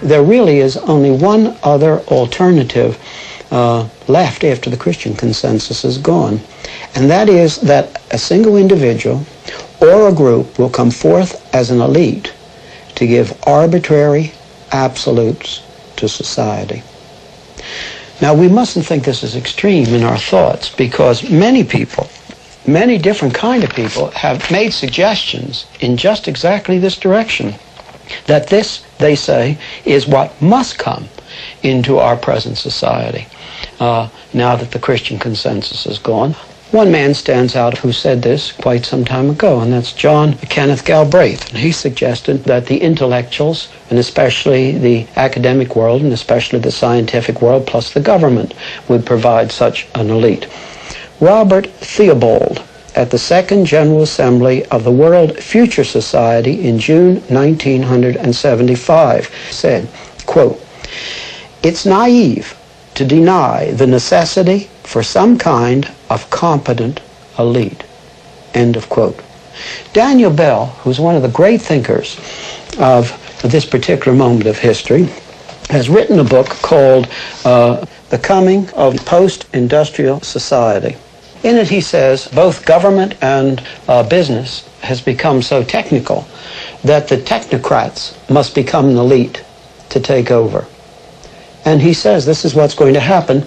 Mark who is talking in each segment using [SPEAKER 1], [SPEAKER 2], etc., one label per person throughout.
[SPEAKER 1] there really is only one other alternative left after the Christian consensus is gone, and that is that a single individual or a group will come forth as an elite to give arbitrary absolutes to society. Now, we mustn't think this is extreme in our thoughts, because many people, many different kind of people, have made suggestions in just exactly this direction, that this, they say, is what must come into our present society now that the Christian consensus is gone. One man stands out who said this quite some time ago, and that's John Kenneth Galbraith. And he suggested that the intellectuals, and especially the academic world, and especially the scientific world, plus the government, would provide such an elite. Robert Theobald, at the Second General Assembly of the World Future Society in June 1975, said, quote, "It's naive to deny the necessity for some kind of competent elite," end of quote. Daniel Bell, who's one of the great thinkers of this particular moment of history, has written a book called The Coming of Post-Industrial Society. In it he says both government and business has become so technical that the technocrats must become an elite to take over. And he says this is what's going to happen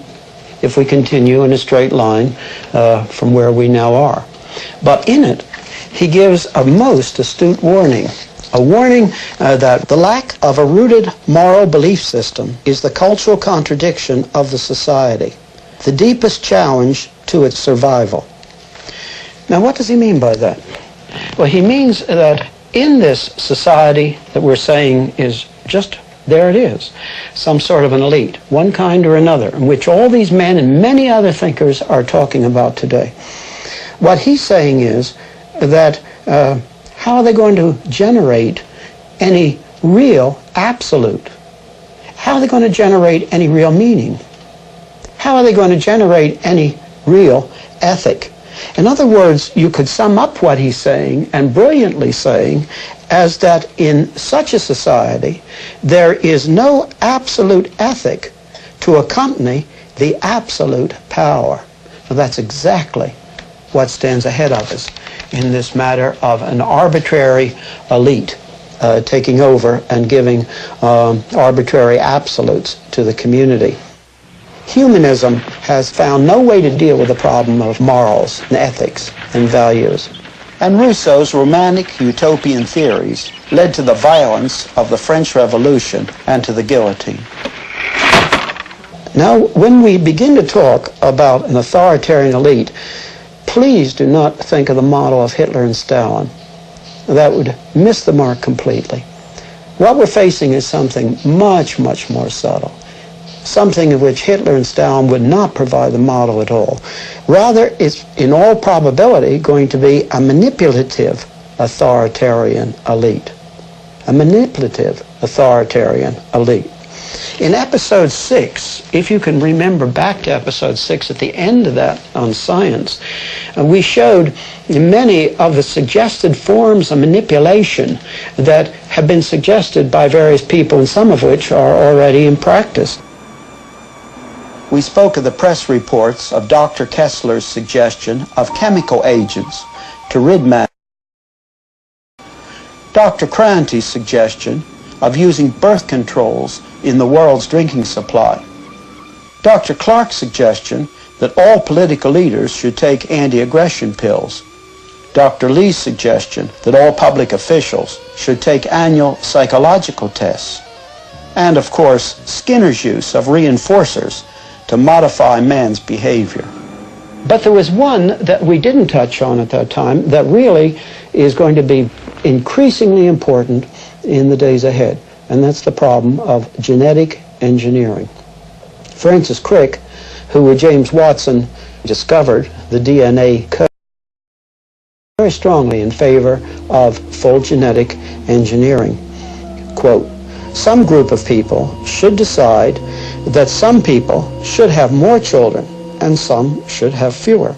[SPEAKER 1] if we continue in a straight line from where we now are. But in it, he gives a most astute warning, a warning that the lack of a rooted moral belief system is the cultural contradiction of the society, the deepest challenge to its survival. Now, what does he mean by that? Well, he means that in this society that we're saying is just there it is, some sort of an elite, one kind or another, in which all these men and many other thinkers are talking about today. What he's saying is that how are they going to generate any real absolute? How are they going to generate any real meaning? How are they going to generate any real ethic? In other words, you could sum up what he's saying, and brilliantly saying, as that in such a society, there is no absolute ethic to accompany the absolute power. Now, that's exactly what stands ahead of us in this matter of an arbitrary elite taking over and giving arbitrary absolutes to the community. Humanism has found no way to deal with the problem of morals and ethics and values. And Rousseau's romantic utopian theories led to the violence of the French Revolution and to the guillotine. Now, when we begin to talk about an authoritarian elite, please do not think of the model of Hitler and Stalin. That would miss the mark completely. What we're facing is something much, much more subtle. Something of which Hitler and Stalin would not provide the model at all. Rather, it's in all probability going to be a manipulative authoritarian elite. A manipulative authoritarian elite. In episode 6, if you can remember back to episode 6, at the end of that on science, we showed many of the suggested forms of manipulation that have been suggested by various people, and some of which are already in practice. We spoke of the press reports of Dr. Kessler's suggestion of chemical agents to rid man. Dr. Cranty's suggestion of using birth controls in the world's drinking supply. Dr. Clark's suggestion that all political leaders should take anti-aggression pills. Dr. Lee's suggestion that all public officials should take annual psychological tests. And, of course, Skinner's use of reinforcers to modify man's behavior. But there was one that we didn't touch on at that time that really is going to be increasingly important in the days ahead, and that's the problem of genetic engineering. Francis Crick, who with James Watson discovered the DNA code, very strongly in favor of full genetic engineering. Quote, "Some group of people should decide that some people should have more children and some should have fewer.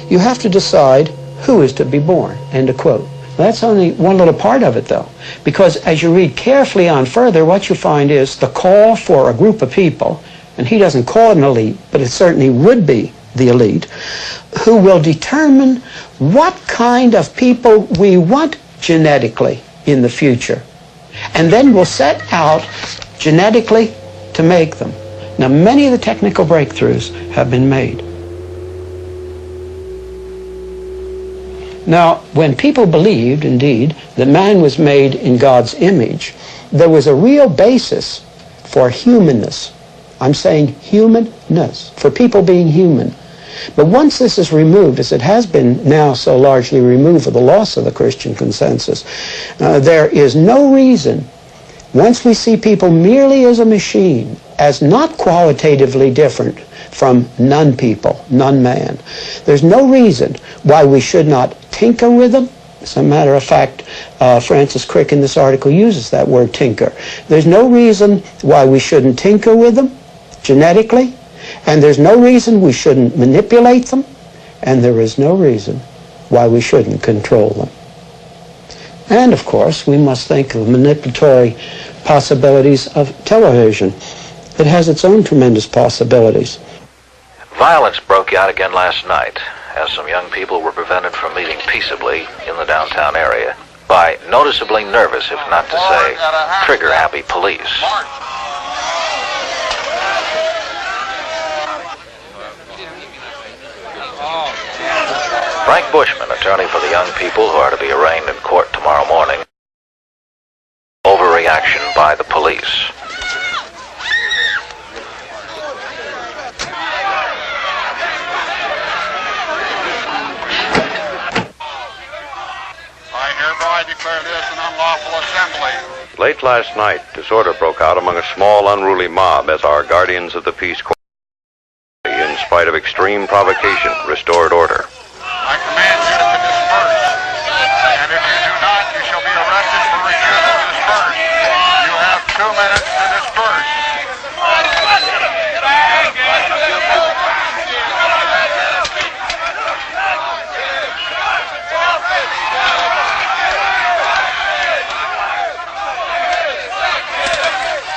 [SPEAKER 1] You have to decide who is to be born," end of quote. That's only one little part of it, though, because as you read carefully on further, what you find is the call for a group of people, and he doesn't call it an elite, but it certainly would be the elite, who will determine what kind of people we want genetically in the future, and then we'll set out genetically to make them. Now, many of the technical breakthroughs have been made. Now, when people believed, indeed, that man was made in God's image, there was a real basis for humanness. I'm saying humanness, for people being human. But once this is removed, as it has been now so largely removed with the loss of the Christian consensus, there is no reason, once we see people merely as a machine, as not qualitatively different from non-people, non-man, there's no reason why we should not tinker with them. As a matter of fact, Francis Crick in this article uses that word tinker. There's no reason why we shouldn't tinker with them genetically, and there's no reason we shouldn't manipulate them, and there is no reason why we shouldn't control them. And of course, we must think of manipulatory possibilities of television. It has its own tremendous possibilities.
[SPEAKER 2] Violence broke out again last night, as some young people were prevented from meeting peaceably in the downtown area by noticeably nervous, if not to say trigger-happy police. Frank Bushman, attorney for the young people who are to be arraigned in court tomorrow morning. Overreaction by the police.
[SPEAKER 3] I declare this an unlawful assembly.
[SPEAKER 4] Late last night, disorder broke out among a small, unruly mob as our guardians of the peace, in spite of extreme provocation, restored order.
[SPEAKER 3] I command you to disperse, and if you do not, you shall be arrested for refusal to disperse. You have 2 minutes to disperse.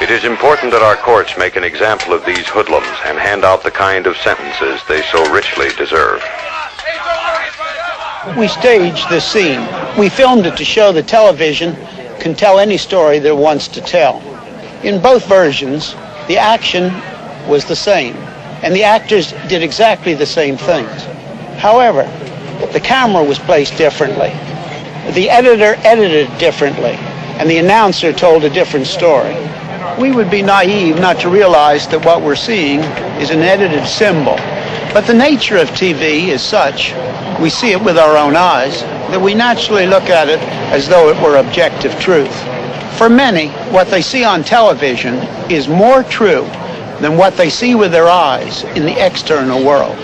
[SPEAKER 4] It is important that our courts make an example of these hoodlums and hand out the kind of sentences they so richly deserve.
[SPEAKER 1] We staged this scene. We filmed it to show that television can tell any story that it wants to tell. In both versions, the action was the same, and the actors did exactly the same things. However, the camera was placed differently. The editor edited differently, and the announcer told a different story. We would be naive not to realize that what we're seeing is an edited symbol. But the nature of TV is such, we see it with our own eyes, that we naturally look at it as though it were objective truth. For many, what they see on television is more true than what they see with their eyes in the external world.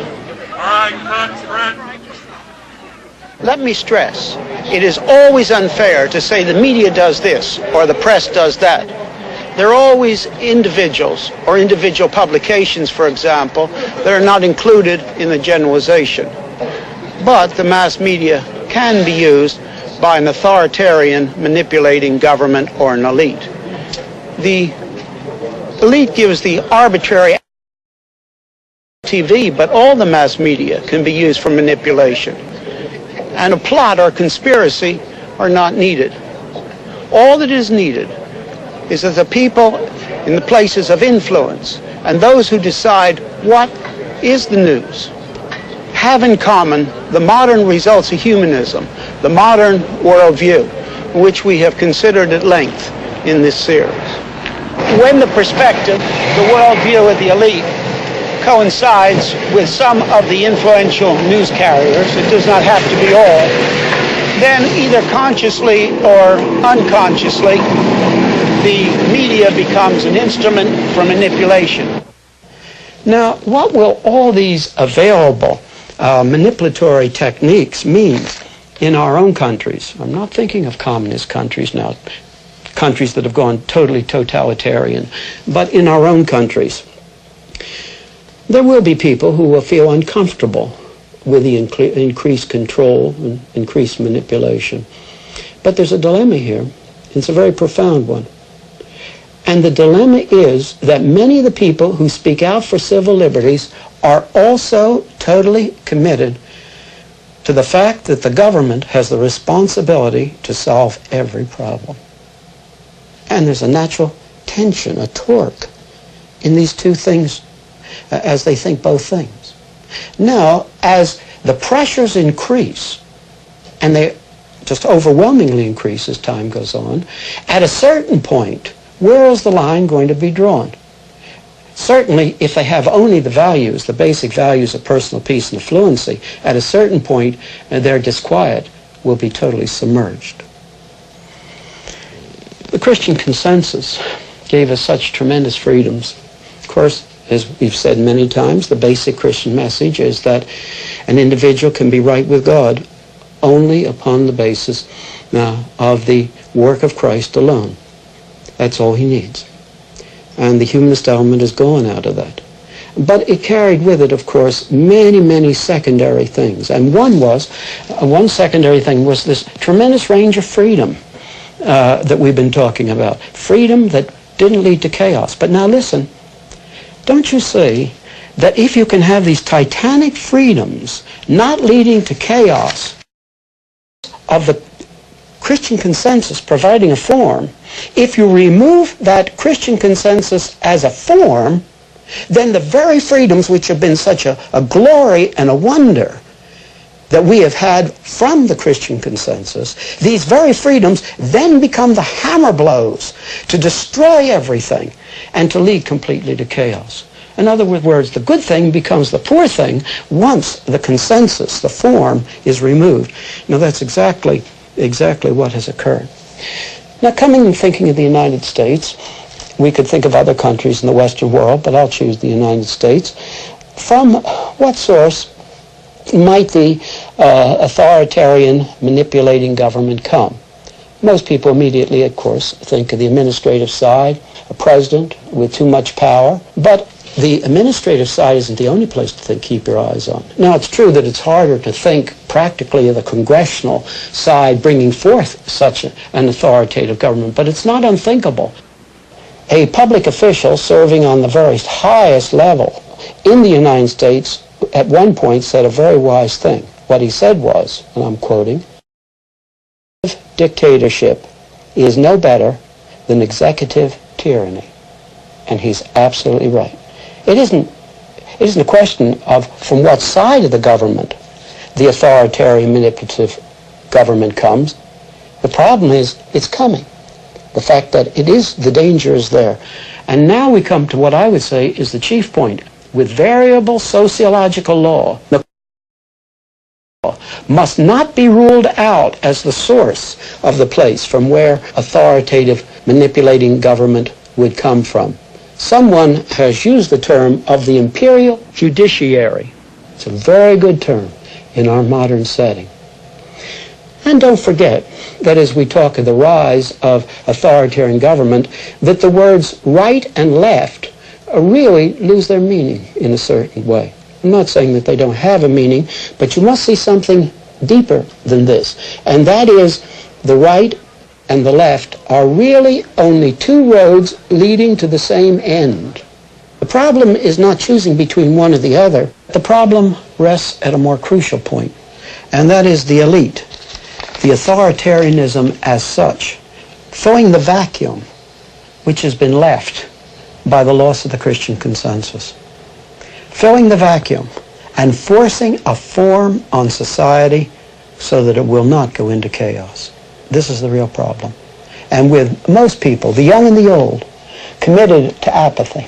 [SPEAKER 1] Let me stress, it is always unfair to say the media does this or the press does that. There are always individuals or individual publications, for example, that are not included in the generalization. But the mass media can be used by an authoritarian manipulating government or an elite. The elite gives the arbitrary TV, but all the mass media can be used for manipulation. And a plot or conspiracy are not needed. All that is needed is that the people in the places of influence and those who decide what is the news have in common the modern results of humanism, the modern worldview, which we have considered at length in this series. When the perspective, the worldview of the elite, coincides with some of the influential news carriers, it does not have to be all, then either consciously or unconsciously, the media becomes an instrument for manipulation. Now, what will all these available manipulatory techniques mean in our own countries? I'm not thinking of communist countries now, countries that have gone totally totalitarian, but in our own countries. There will be people who will feel uncomfortable with the increased control and increased manipulation. But there's a dilemma here. It's a very profound one. And the dilemma is that many of the people who speak out for civil liberties are also totally committed to the fact that the government has the responsibility to solve every problem. And there's a natural tension, a torque in these two things as they think both things. Now, as the pressures increase, and they just overwhelmingly increase as time goes on, at a certain point, where is the line going to be drawn? Certainly, if they have only the values, the basic values of personal peace and affluency, at a certain point, their disquiet will be totally submerged. The Christian consensus gave us such tremendous freedoms. Of course, as we've said many times, the basic Christian message is that an individual can be right with God only upon the basis of the work of Christ alone. That's all he needs. And the humanist element is gone out of that. But it carried with it, of course, many, many secondary things. And one secondary thing was this tremendous range of freedom that we've been talking about. Freedom that didn't lead to chaos. But now listen, don't you see that if you can have these titanic freedoms not leading to chaos of the Christian consensus providing a form, if you remove that Christian consensus as a form, then the very freedoms which have been such a glory and a wonder that we have had from the Christian consensus, these very freedoms then become the hammer blows to destroy everything and to lead completely to chaos. In other words, the good thing becomes the poor thing once the consensus, the form, is removed. Now that's exactly what has occurred. Now coming and thinking of the United States, we could think of other countries in the Western world, but I'll choose the United States. From what source might the authoritarian, manipulating government come? Most people immediately, of course, think of the administrative side, a president with too much power, but the administrative side isn't the only place to keep your eyes on. Now, it's true that it's harder to think practically of the congressional side bringing forth such an authoritative government, but it's not unthinkable. A public official serving on the very highest level in the United States at one point said a very wise thing. What he said was, and I'm quoting, "Dictatorship is no better than executive tyranny." And he's absolutely right. It isn't a question of from what side of the government the authoritarian manipulative government comes. The problem is it's coming. The fact that the danger is there. And now we come to what I would say is the chief point. With variable sociological law, the must not be ruled out as the source of the place from where authoritative manipulating government would come from. Someone has used the term of the imperial judiciary. It's a very good term in our modern setting. And don't forget that as we talk of the rise of authoritarian government, that the words right and left really lose their meaning in a certain way. I'm not saying that they don't have a meaning, but you must see something deeper than this. And that is the right and the left are really only two roads leading to the same end. The problem is not choosing between one or the other. The problem rests at a more crucial point, and that is the elite, the authoritarianism as such, filling the vacuum which has been left by the loss of the Christian consensus. Filling the vacuum and forcing a form on society so that it will not go into chaos. This is the real problem. And with most people, the young and the old, committed to apathy,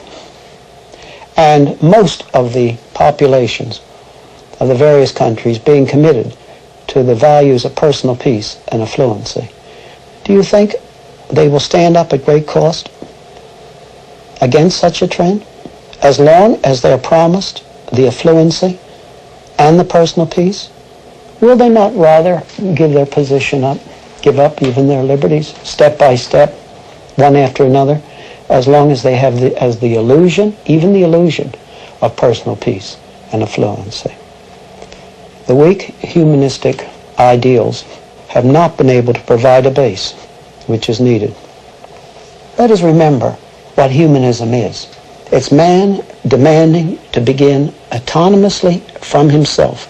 [SPEAKER 1] and most of the populations of the various countries being committed to the values of personal peace and affluency, do you think they will stand up at great cost against such a trend, as long as they're promised the affluency and the personal peace? Will they not rather give their position up, give up even their liberties, step by step, one after another, as long as they have the illusion, even the illusion, of personal peace and affluency? The weak humanistic ideals have not been able to provide a base which is needed. Let us remember what humanism is. It's man demanding to begin autonomously from himself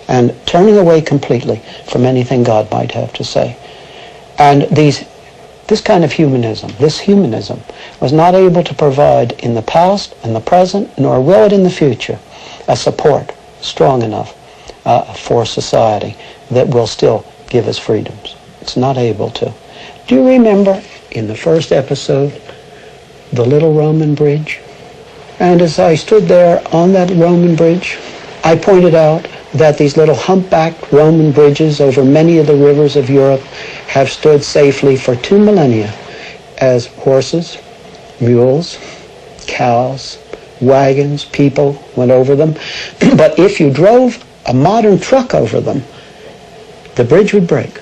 [SPEAKER 1] and turning away completely from anything God might have to say. And this kind of humanism, this humanism, was not able to provide in the past and the present, nor will it in the future, a support strong enough for society that will still give us freedoms. It's not able to. Do you remember in the first episode, the little Roman bridge? And as I stood there on that Roman bridge, I pointed out that these little humpbacked Roman bridges over many of the rivers of Europe have stood safely for 2 millennia as horses, mules, cows, wagons, people went over them. But if you drove a modern truck over them, the bridge would break.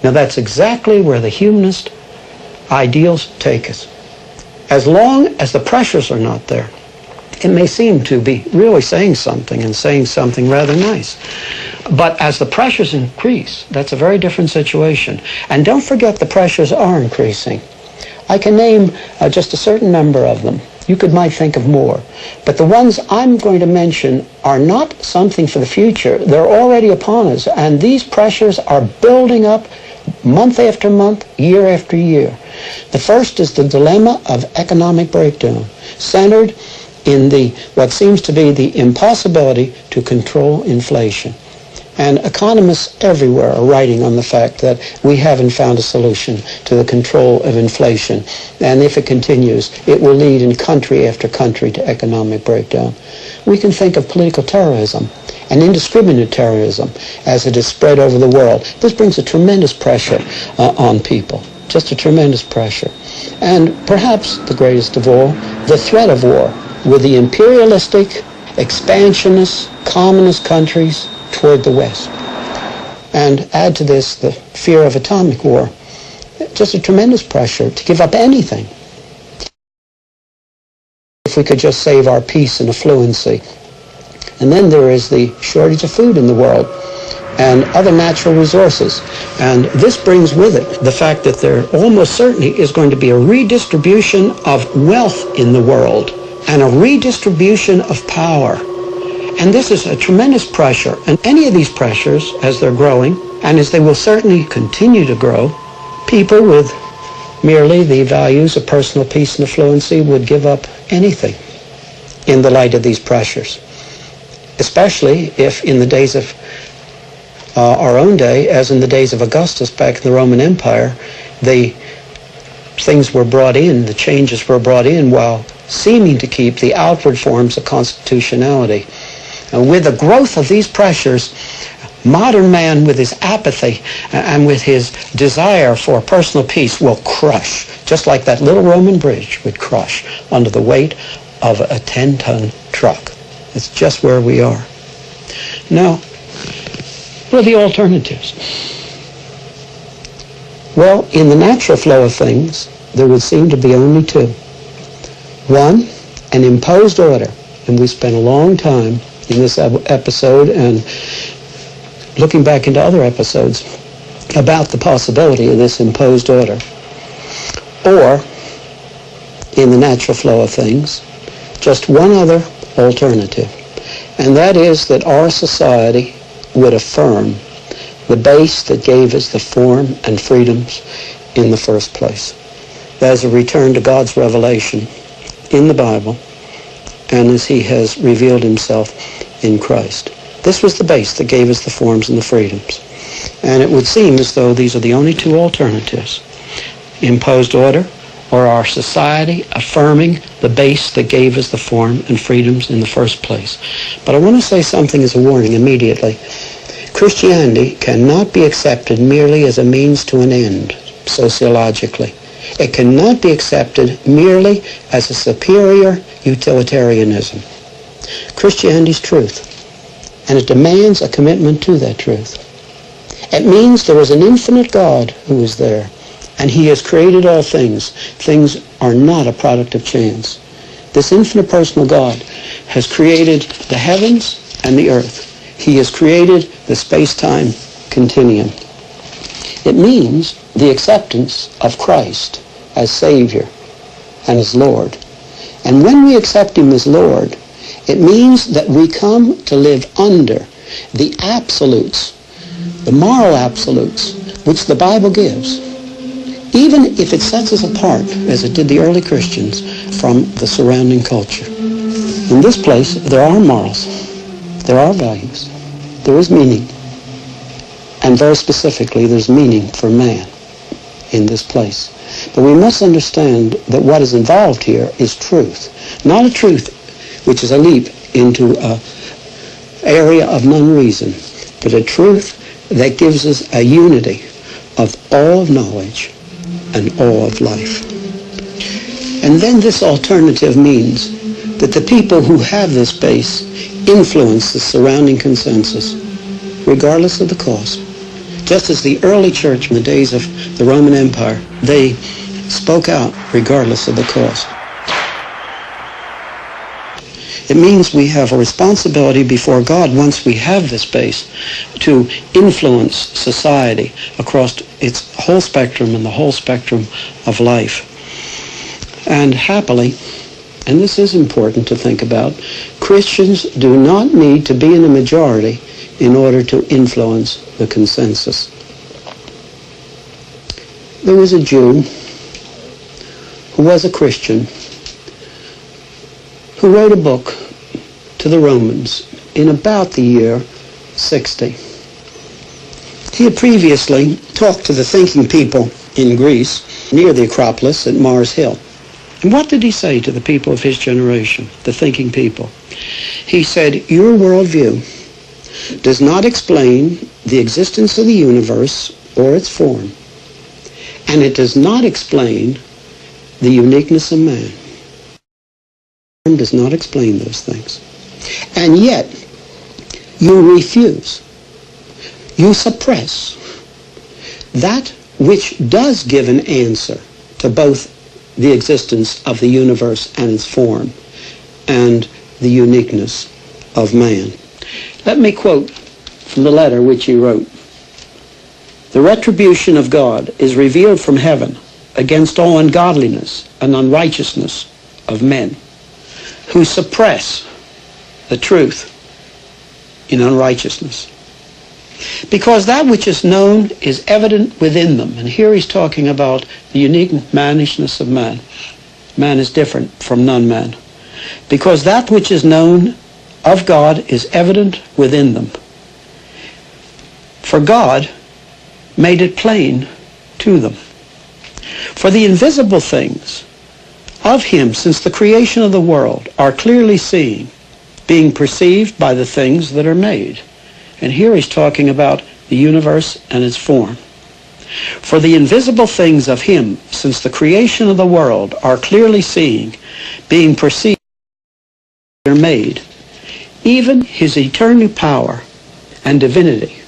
[SPEAKER 1] Now that's exactly where the humanist ideals take us. As long as the pressures are not there, it may seem to be really saying something and saying something rather nice. But as the pressures increase, that's a very different situation. And don't forget the pressures are increasing. I can name just a certain number of them. You might think of more. But the ones I'm going to mention are not something for the future. They're already upon us. And these pressures are building up month after month, year after year. The first is the dilemma of economic breakdown, centered in what seems to be the impossibility to control inflation. And economists everywhere are writing on the fact that we haven't found a solution to the control of inflation. And if it continues, it will lead in country after country to economic breakdown. We can think of political terrorism and indiscriminate terrorism as it is spread over the world. This brings a tremendous pressure on people, just a tremendous pressure. And perhaps the greatest of all, the threat of war with the imperialistic, expansionist, communist countries toward the West. And add to this the fear of atomic war. Just a tremendous pressure to give up anything. If we could just save our peace and affluency. And then there is the shortage of food in the world and other natural resources. And this brings with it the fact that there almost certainly is going to be a redistribution of wealth in the world and a redistribution of power. And this is a tremendous pressure. And any of these pressures, as they're growing, and as they will certainly continue to grow, people with merely the values of personal peace and affluency would give up anything in the light of these pressures. Especially if in the days of our own day, as in the days of Augustus back in the Roman Empire, the things were brought in, the changes were brought in while seeming to keep the outward forms of constitutionality. And with the growth of these pressures, modern man with his apathy and with his desire for personal peace will crush, just like that little Roman bridge would crush under the weight of a 10-ton truck. It's just where we are. Now, what are the alternatives? Well, in the natural flow of things, there would seem to be only two. One, an imposed order. And we spent a long time in this episode and looking back into other episodes about the possibility of this imposed order. Or, in the natural flow of things, just one other alternative. And that is that our society would affirm the base that gave us the form and freedoms in the first place. That is a return to God's revelation in the Bible and as he has revealed himself in Christ. This was the base that gave us the forms and the freedoms. And it would seem as though these are the only two alternatives. Imposed order, or our society affirming the base that gave us the form and freedoms in the first place. But I want to say something as a warning immediately. Christianity cannot be accepted merely as a means to an end, sociologically. It cannot be accepted merely as a superior utilitarianism. Christianity's truth, and it demands a commitment to that truth. It means there is an infinite God who is there, and he has created all things. Things are not a product of chance. This infinite personal God has created the heavens and the earth. He has created the space-time continuum. It means the acceptance of Christ as Savior and as Lord. And when we accept Him as Lord, it means that we come to live under the absolutes, the moral absolutes, which the Bible gives, even if it sets us apart, as it did the early Christians, from the surrounding culture. In this place, there are morals, there are values, there is meaning, and very specifically, there's meaning for man in this place. But we must understand that what is involved here is truth, not a truth which is a leap into an area of non-reason, but a truth that gives us a unity of all of knowledge and all of life. And then this alternative means that the people who have this base influence the surrounding consensus, regardless of the cost. Just as the early church in the days of the Roman Empire, they spoke out regardless of the cost. It means we have a responsibility before God, once we have this base, to influence society across its whole spectrum and the whole spectrum of life. And happily, and this is important to think about, Christians do not need to be in a majority in order to influence the consensus. There was a Jew who was a Christian who wrote a book to the Romans in about the year 60. He had previously talked to the thinking people in Greece near the Acropolis at Mars Hill. And what did he say to the people of his generation, the thinking people? He said, your worldview does not explain the existence of the universe or its form, and it does not explain the uniqueness of man. It does not explain those things. And yet, you refuse, you suppress that which does give an answer to both the existence of the universe and its form and the uniqueness of man. Let me quote from the letter which he wrote. The retribution of God is revealed from heaven against all ungodliness and unrighteousness of men who suppress the truth in unrighteousness. Because that which is known is evident within them. And here he's talking about the unique mannishness of man. Man is different from non-man. Because that which is known of God is evident within them. For God made it plain to them. For the invisible things of Him since the creation of the world are clearly seen, being perceived by the things that are made. And here he's talking about the universe and its form. For the invisible things of Him since the creation of the world are clearly seen, being perceived, are made, even His eternal power and divinity,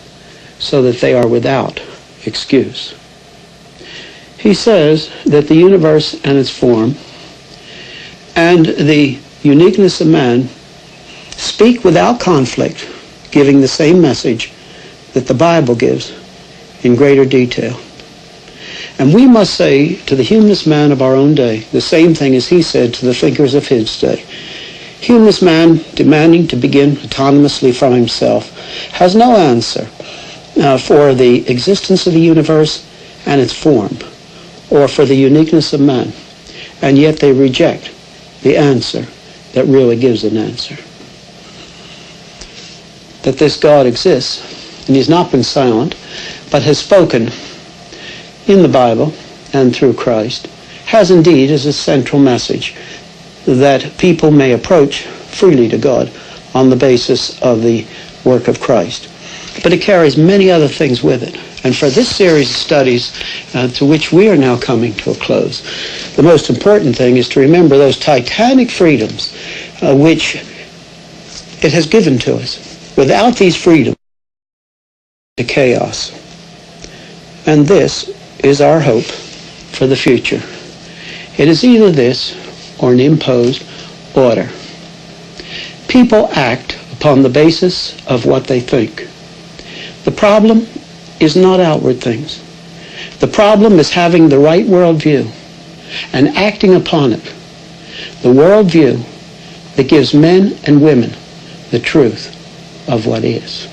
[SPEAKER 1] so that they are without excuse. He says that the universe and its form and the uniqueness of man speak without conflict, giving the same message that the Bible gives in greater detail. And we must say to the humanist man of our own day the same thing as he said to the thinkers of his day. Humanist man demanding to begin autonomously from himself has no answer for the existence of the universe and its form, or for the uniqueness of man, and yet they reject the answer that really gives an answer. That this God exists, and He's not been silent, but has spoken in the Bible and through Christ, has indeed as a central message that people may approach freely to God on the basis of the work of Christ. But it carries many other things with it. And for this series of studies to which we are now coming to a close, the most important thing is to remember those titanic freedoms which it has given to us. Without these freedoms, to chaos. And this is our hope for the future. It is either this or an imposed order. People act upon the basis of what they think. The problem is not outward things. The problem is having the right worldview and acting upon it. The worldview that gives men and women the truth of what is.